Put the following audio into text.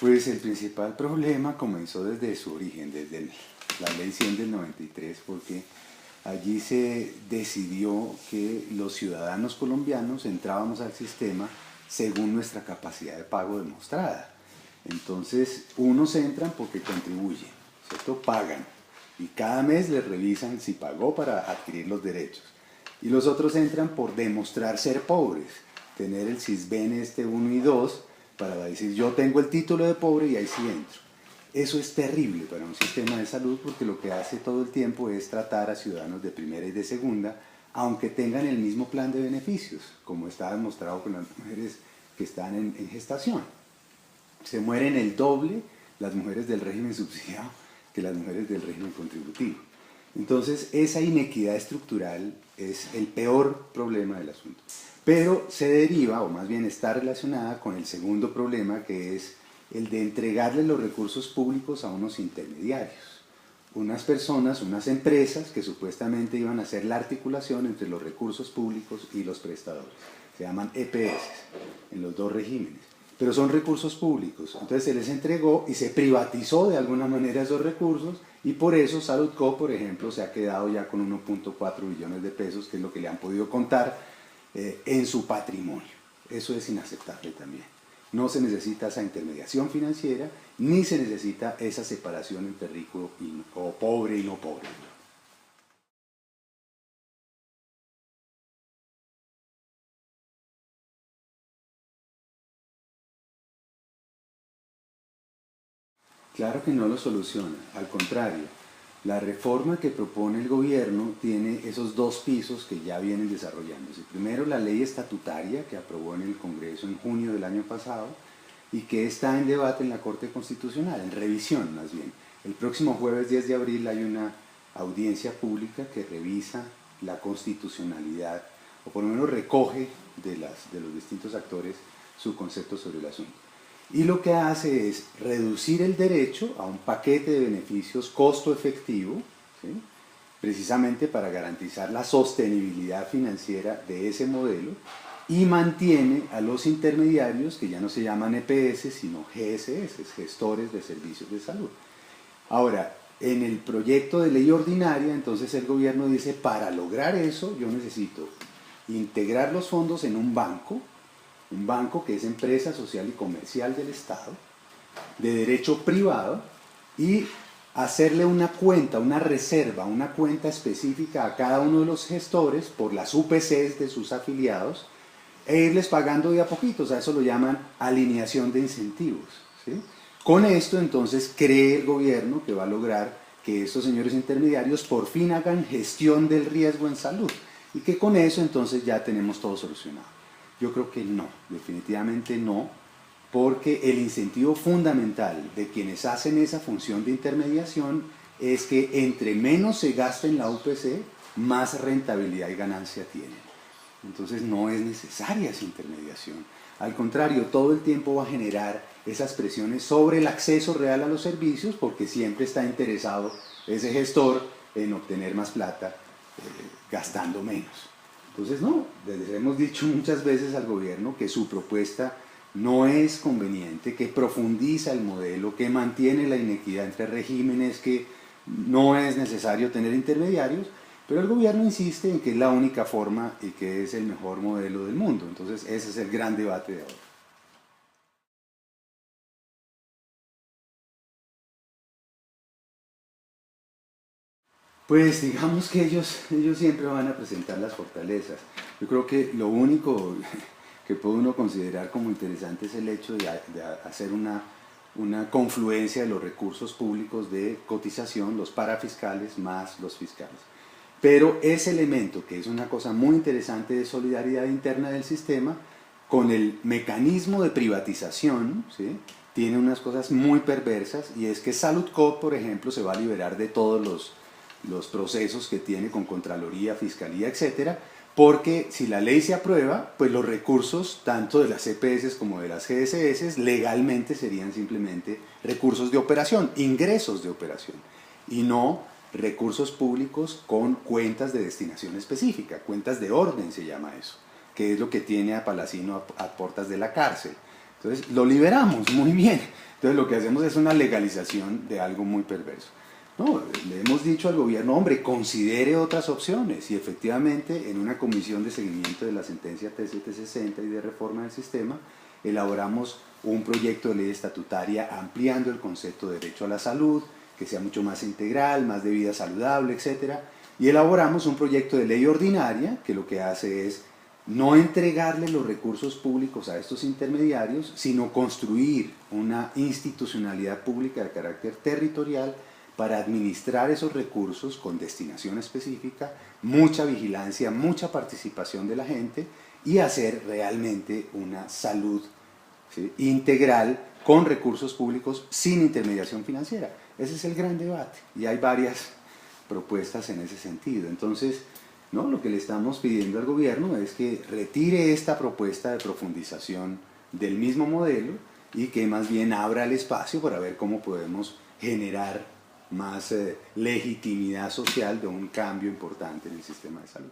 Pues el principal problema comenzó desde su origen, desde la Ley 100 del 93, porque allí se decidió que los ciudadanos colombianos entrábamos al sistema según nuestra capacidad de pago demostrada. Entonces, unos entran porque contribuyen, ¿cierto? Pagan. Y cada mes les revisan si pagó para adquirir los derechos. Y los otros entran por demostrar ser pobres, tener el Sisbén 1 y 2, para decir yo tengo el título de pobre y ahí sí entro. Eso es terrible para un sistema de salud porque lo que hace todo el tiempo es tratar a ciudadanos de primera y de segunda, aunque tengan el mismo plan de beneficios, como está demostrado con las mujeres que están en gestación. Se mueren el doble las mujeres del régimen subsidiado que las mujeres del régimen contributivo. Entonces, esa inequidad estructural es el peor problema del asunto. Pero se deriva, o más bien está relacionada con el segundo problema, que es el de entregarle los recursos públicos a unos intermediarios. Unas personas, unas empresas que supuestamente iban a hacer la articulación entre los recursos públicos y los prestadores. Se llaman EPS en los dos regímenes. Pero son recursos públicos. Entonces se les entregó y se privatizó de alguna manera esos recursos y por eso Saludco, por ejemplo, se ha quedado ya con 1.4 billones de pesos, que es lo que le han podido contar en su patrimonio. Eso es inaceptable también. No se necesita esa intermediación financiera, ni se necesita esa separación entre rico o pobre y no pobre. Claro que no lo soluciona, al contrario. La reforma que propone el gobierno tiene esos dos pisos que ya vienen desarrollándose. Primero, la ley estatutaria que aprobó en el Congreso en junio del año pasado y que está en debate en la Corte Constitucional, en revisión más bien. El próximo jueves 10 de abril hay una audiencia pública que revisa la constitucionalidad, o por lo menos recoge de los distintos actores su concepto sobre el asunto. Y lo que hace es reducir el derecho a un paquete de beneficios costo efectivo, ¿sí?, precisamente para garantizar la sostenibilidad financiera de ese modelo, y mantiene a los intermediarios, que ya no se llaman EPS, sino GSS, gestores de servicios de salud. Ahora, en el proyecto de ley ordinaria, entonces el gobierno dice, para lograr eso yo necesito integrar los fondos en un banco que es empresa social y comercial del Estado, de derecho privado, y hacerle una cuenta, una reserva, una cuenta específica a cada uno de los gestores por las UPCs de sus afiliados, e irles pagando de a poquito. O sea, eso lo llaman alineación de incentivos, ¿sí? Con esto entonces cree el gobierno que va a lograr que estos señores intermediarios por fin hagan gestión del riesgo en salud y que con eso entonces ya tenemos todo solucionado. Yo creo que no, definitivamente no, porque el incentivo fundamental de quienes hacen esa función de intermediación es que entre menos se gasta en la UPC, más rentabilidad y ganancia tienen. Entonces no es necesaria esa intermediación. Al contrario, todo el tiempo va a generar esas presiones sobre el acceso real a los servicios porque siempre está interesado ese gestor en obtener más plata gastando menos. Entonces no, les hemos dicho muchas veces al gobierno que su propuesta no es conveniente, que profundiza el modelo, que mantiene la inequidad entre regímenes, que no es necesario tener intermediarios, pero el gobierno insiste en que es la única forma y que es el mejor modelo del mundo. Entonces ese es el gran debate de ahora. Pues digamos que ellos siempre van a presentar las fortalezas. Yo creo que lo único que puede uno considerar como interesante es el hecho de hacer una confluencia de los recursos públicos de cotización, los parafiscales más los fiscales. Pero ese elemento, que es una cosa muy interesante de solidaridad interna del sistema, con el mecanismo de privatización, ¿sí?, tiene unas cosas muy perversas, y es que Saludco, por ejemplo, se va a liberar de todos los procesos que tiene con Contraloría, Fiscalía, etcétera, porque si la ley se aprueba, pues los recursos tanto de las EPS como de las GSS legalmente serían simplemente recursos de operación, ingresos de operación, y no recursos públicos con cuentas de destinación específica, cuentas de orden se llama eso, que es lo que tiene a Palacino a puertas de la cárcel. Entonces lo liberamos, muy bien. Entonces lo que hacemos es una legalización de algo muy perverso. No, le hemos dicho al gobierno, hombre, considere otras opciones, y efectivamente en una comisión de seguimiento de la sentencia T760 y de reforma del sistema, elaboramos un proyecto de ley estatutaria ampliando el concepto de derecho a la salud, que sea mucho más integral, más de vida saludable, etc. Y elaboramos un proyecto de ley ordinaria que lo que hace es no entregarle los recursos públicos a estos intermediarios, sino construir una institucionalidad pública de carácter territorial para administrar esos recursos con destinación específica, mucha vigilancia, mucha participación de la gente y hacer realmente una salud, ¿sí?, integral con recursos públicos sin intermediación financiera. Ese es el gran debate y hay varias propuestas en ese sentido. Entonces, ¿no?, lo que le estamos pidiendo al gobierno es que retire esta propuesta de profundización del mismo modelo y que más bien abra el espacio para ver cómo podemos generar más legitimidad social de un cambio importante en el sistema de salud.